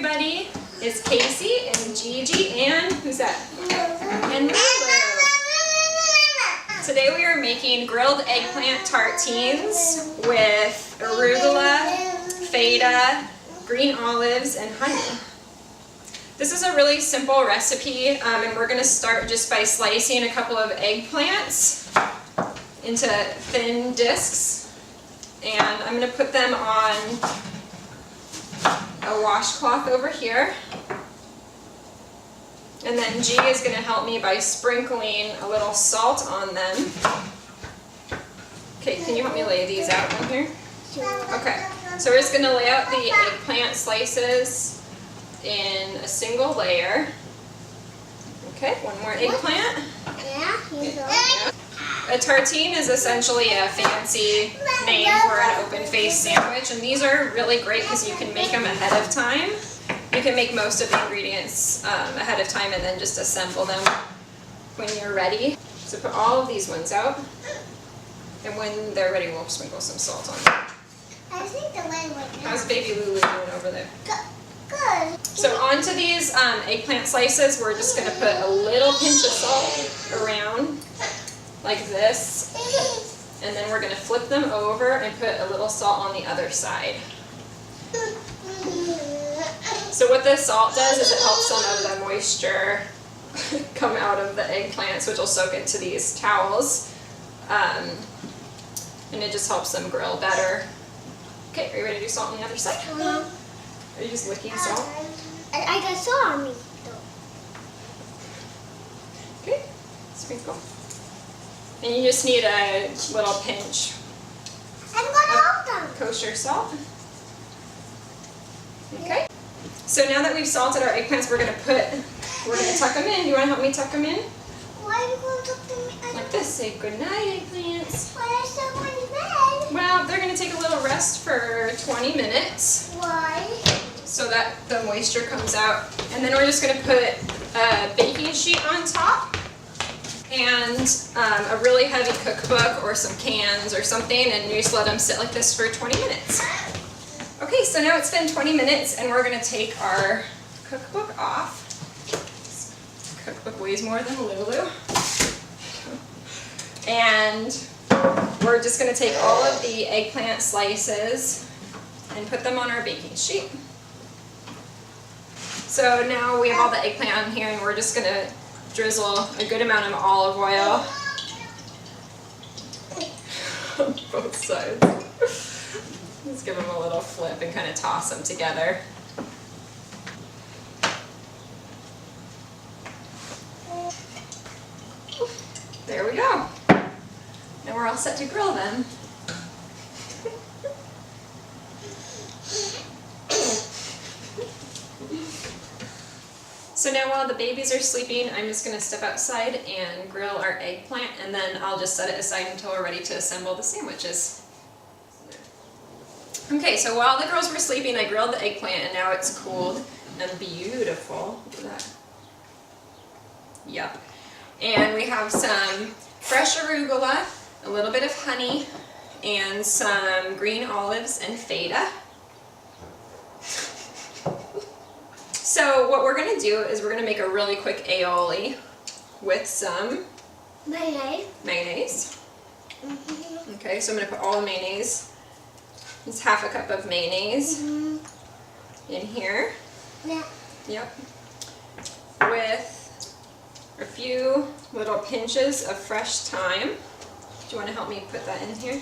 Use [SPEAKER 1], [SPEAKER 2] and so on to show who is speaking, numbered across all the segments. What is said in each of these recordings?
[SPEAKER 1] everybody. It's Casey and Gigi and who's that? And Lulu. Today we are making grilled eggplant tartines with arugula, feta, green olives, and honey. This is a really simple recipe, and we're going to start just by slicing a couple of eggplants into thin discs, and I'm going to put them on a washcloth over here, and then G is going to help me by sprinkling a little salt on them. Okay, can you help me lay these out in here? Okay, so we're just going to lay out the eggplant slices in a single layer. Okay, one more eggplant. Yeah. A tartine is essentially a fancy name for an open-faced sandwich, and these are really great because you can make them ahead of time. You can make most of the ingredients ahead of time and then just assemble them when you're ready. So put all of these ones out, and when they're ready we'll sprinkle some salt on them.
[SPEAKER 2] I think the way right now.
[SPEAKER 1] How's baby Lulu doing over there?
[SPEAKER 2] Good.
[SPEAKER 1] So onto these eggplant slices, we're just going to put a little pinch of salt around like this, and then we're going to flip them over and put a little salt on the other side. So what this salt does is it helps some of the moisture come out of the eggplants, which will soak into these towels, and it just helps them grill better. Okay, are you ready to do salt on the other side? Are you just licking salt?
[SPEAKER 2] I got salt on me though.
[SPEAKER 1] Okay, sprinkle. And you just need a little pinch
[SPEAKER 2] I'm gonna hold them.
[SPEAKER 1] kosher salt. Okay. So now that we've salted our eggplants, we're gonna tuck them in. You wanna help me tuck them in?
[SPEAKER 2] Why are you going to tuck them in?
[SPEAKER 1] Like this. Say good night, eggplants.
[SPEAKER 2] Why are still going to bed?
[SPEAKER 1] Well, they're gonna take a little rest for 20 minutes
[SPEAKER 2] Why?
[SPEAKER 1] so that the moisture comes out. And then we're just gonna put a baking sheet on top and a really heavy cookbook or some cans or something, and you just let them sit like this for 20 minutes. Okay, so now it's been 20 minutes and we're going to take our cookbook off. This cookbook weighs more than Lulu. And we're just going to take all of the eggplant slices and put them on our baking sheet. So now we have all the eggplant on here, and we're just going to drizzle a good amount of olive oil on both sides. Just give them a little flip and kind of toss them together. There we go. Now we're all set to grill them. So now while the babies are sleeping, I'm just going to step outside and grill our eggplant, and then I'll just set it aside until we're ready to assemble the sandwiches. Okay, so while the girls were sleeping, I grilled the eggplant, and now it's cooled and beautiful. Look at that. Yep. And we have some fresh arugula, a little bit of honey, and some green olives and feta. So what we're going to do is we're going to make a really quick aioli with some mayonnaise. Okay, so I'm going to put all the mayonnaise. It's half a cup of mayonnaise in here.
[SPEAKER 2] Yeah.
[SPEAKER 1] Yep. With a few little pinches of fresh thyme. Do you want to help me put that in here?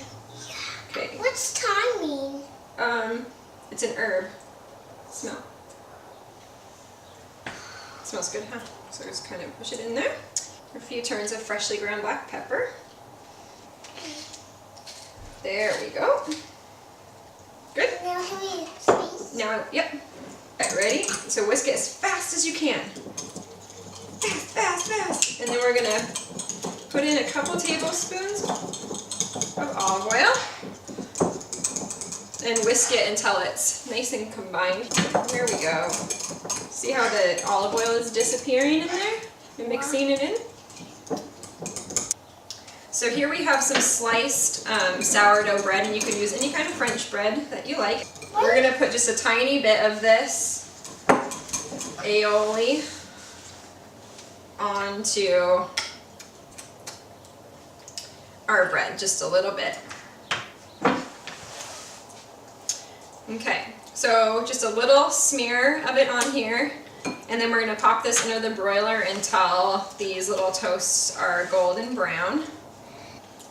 [SPEAKER 2] Yeah.
[SPEAKER 1] Okay.
[SPEAKER 2] What's thyme mean?
[SPEAKER 1] It's an herb. Smell. Smells good, huh? So just kind of push it in there. A few turns of freshly ground black pepper. There we go. Good.
[SPEAKER 2] Now can we squeeze?
[SPEAKER 1] Now, yep. Okay, ready? So whisk it as fast as you can. Fast, fast, fast. And then we're gonna put in a couple tablespoons of olive oil and whisk it until it's nice and combined. There we go. See how the olive oil is disappearing in there and mixing it in? So here we have some sliced sourdough bread, and you can use any kind of French bread that you like. We're going to put just a tiny bit of this aioli onto our bread, just a little bit. Okay, so just a little smear of it on here, and then we're gonna pop this into the broiler until these little toasts are golden brown.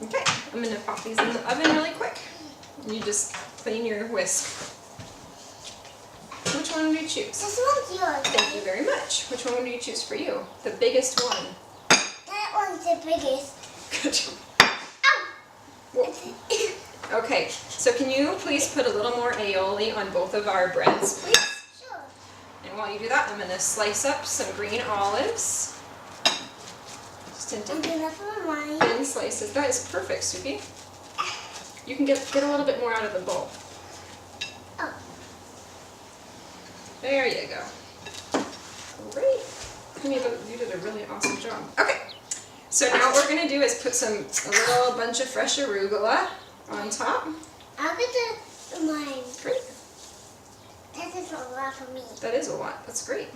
[SPEAKER 1] Okay, I'm gonna pop these in the oven really quick. You just clean your whisk. Which one would you choose?
[SPEAKER 2] This one's yours.
[SPEAKER 1] Thank you very much. Which one would you choose for you? The biggest one.
[SPEAKER 2] That one's the biggest.
[SPEAKER 1] Good job.
[SPEAKER 2] Ow!
[SPEAKER 1] Whoa. Okay, so can you please put a little more aioli on both of our breads, please?
[SPEAKER 2] Sure.
[SPEAKER 1] And while you do that, I'm going to slice up some green olives. Just into
[SPEAKER 2] I'm gonna put mine.
[SPEAKER 1] thin slices. That is perfect, Soupy. You can get a little bit more out of the bowl.
[SPEAKER 2] Oh.
[SPEAKER 1] There you go. Great. You did a really awesome job. Okay, so now what we're going to do is put a little bunch of fresh arugula on top.
[SPEAKER 2] I'll get mine.
[SPEAKER 1] Great.
[SPEAKER 2] That is a lot for me.
[SPEAKER 1] That is a lot. That's great.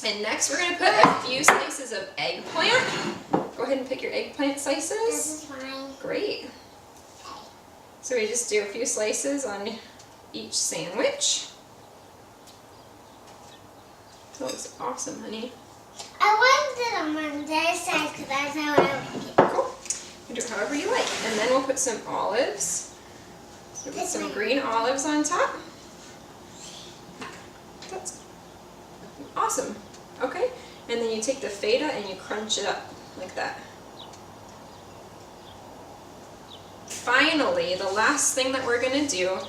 [SPEAKER 1] And next we're going to put a few slices of eggplant. Go ahead and pick your eggplant slices.
[SPEAKER 2] This is mine.
[SPEAKER 1] Great. So we just do a few slices on each sandwich. That looks awesome, honey.
[SPEAKER 2] I wanted it on that side because that's how I like it.
[SPEAKER 1] Cool. You do it however you like. And then we'll put some olives. So put some green olives on top. That's awesome. Okay. And then you take the feta and you crunch it up like that. Finally, the last thing that we're going to do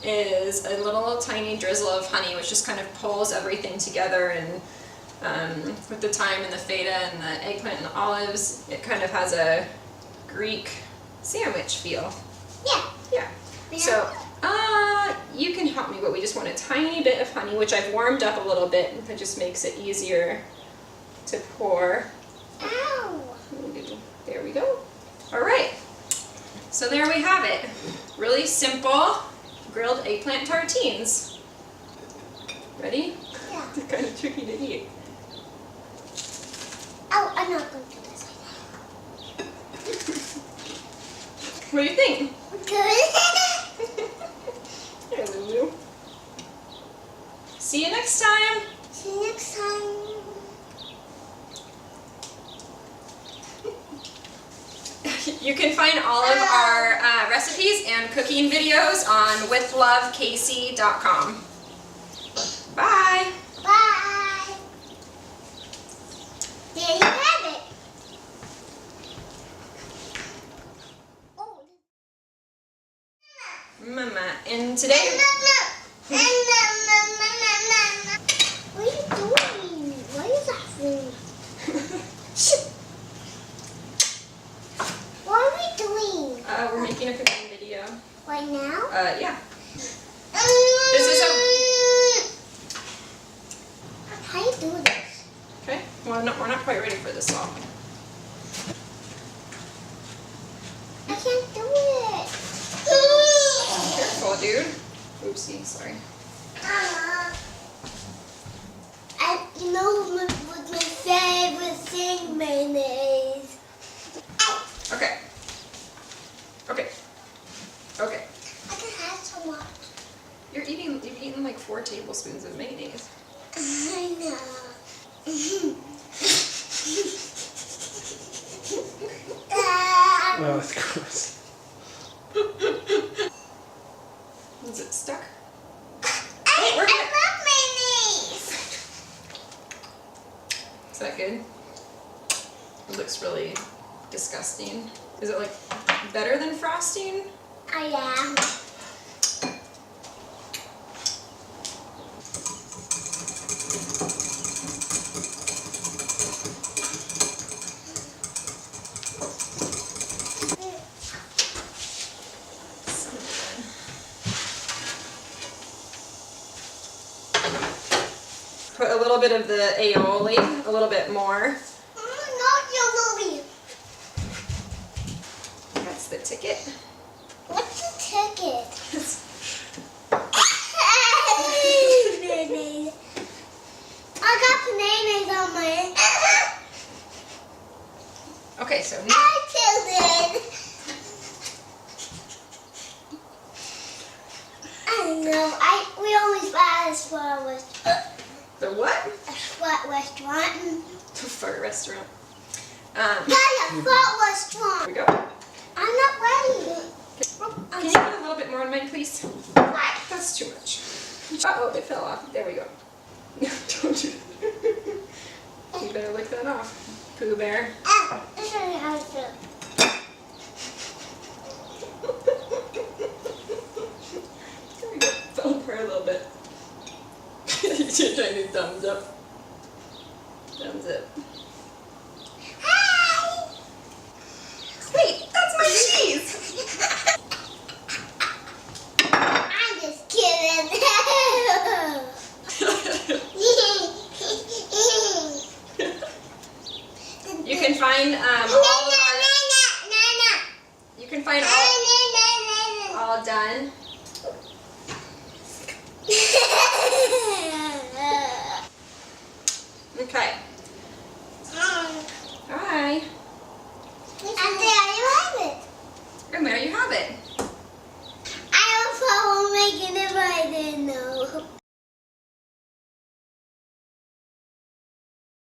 [SPEAKER 1] is a little tiny drizzle of honey, which just kind of pulls everything together, and with the thyme and the feta and the eggplant and the olives, it kind of has a Greek sandwich feel.
[SPEAKER 2] Yeah.
[SPEAKER 1] Yeah. So, you can help me, but we just want a tiny bit of honey, which I've warmed up a little bit. That just makes it easier to pour.
[SPEAKER 2] Ow.
[SPEAKER 1] There we go. All right. So there we have it. Really simple grilled eggplant tartines. Ready?
[SPEAKER 2] Yeah.
[SPEAKER 1] They're kind of tricky to eat.
[SPEAKER 2] Oh, I'm not going to do this
[SPEAKER 1] What do you think?
[SPEAKER 2] Good.
[SPEAKER 1] Here, Lulu. See you next time.
[SPEAKER 2] See you next time.
[SPEAKER 1] You can find all of our recipes and cooking videos on withlovecasey.com. Bye.
[SPEAKER 2] Bye. There you have it. Oh.
[SPEAKER 1] Mama, and today...
[SPEAKER 2] What are you doing? What is that for? What are we doing?
[SPEAKER 1] we're making a cooking video.
[SPEAKER 2] Right now?
[SPEAKER 1] Yeah. This is
[SPEAKER 2] How do you do this?
[SPEAKER 1] Okay, well, no, we're not quite ready for this all.
[SPEAKER 2] I can't do it.
[SPEAKER 1] Careful, dude. Oopsie, sorry.
[SPEAKER 2] You know what's my favorite thing, mayonnaise?
[SPEAKER 1] Okay. Okay. Okay.
[SPEAKER 2] I can have so much.
[SPEAKER 1] You've eaten like 4 tablespoons of mayonnaise.
[SPEAKER 2] I know.
[SPEAKER 3] Oh, that's gross.
[SPEAKER 1] Is it stuck?
[SPEAKER 2] I
[SPEAKER 1] we're good.
[SPEAKER 2] love mayonnaise.
[SPEAKER 1] Is that good? It looks really disgusting. Is it like better than frosting?
[SPEAKER 2] I am.
[SPEAKER 1] Put a little bit of the aioli, a little bit more.
[SPEAKER 2] Not your movie.
[SPEAKER 1] That's the ticket.
[SPEAKER 2] What's the ticket? Mayonnaise. I got
[SPEAKER 1] Okay, so
[SPEAKER 2] I killed it. I know. We always buy this for a restaurant.
[SPEAKER 1] the what?
[SPEAKER 2] A flat restaurant.
[SPEAKER 1] The fart restaurant.
[SPEAKER 2] Daddy, a flat restaurant.
[SPEAKER 1] Here we go.
[SPEAKER 2] I'm not ready.
[SPEAKER 1] Can you put a little bit more on mine, please? That's too much. Uh-oh, it fell off. There we go. Don't do that. You better lick that off, Pooh Bear.
[SPEAKER 2] This is how to do it.
[SPEAKER 1] There we go. Fell apart a little bit. You're trying to thumbs up. Thumbs up.
[SPEAKER 2] Hi!
[SPEAKER 1] Wait, that's my cheese!
[SPEAKER 2] I'm just kidding.
[SPEAKER 1] You can find all done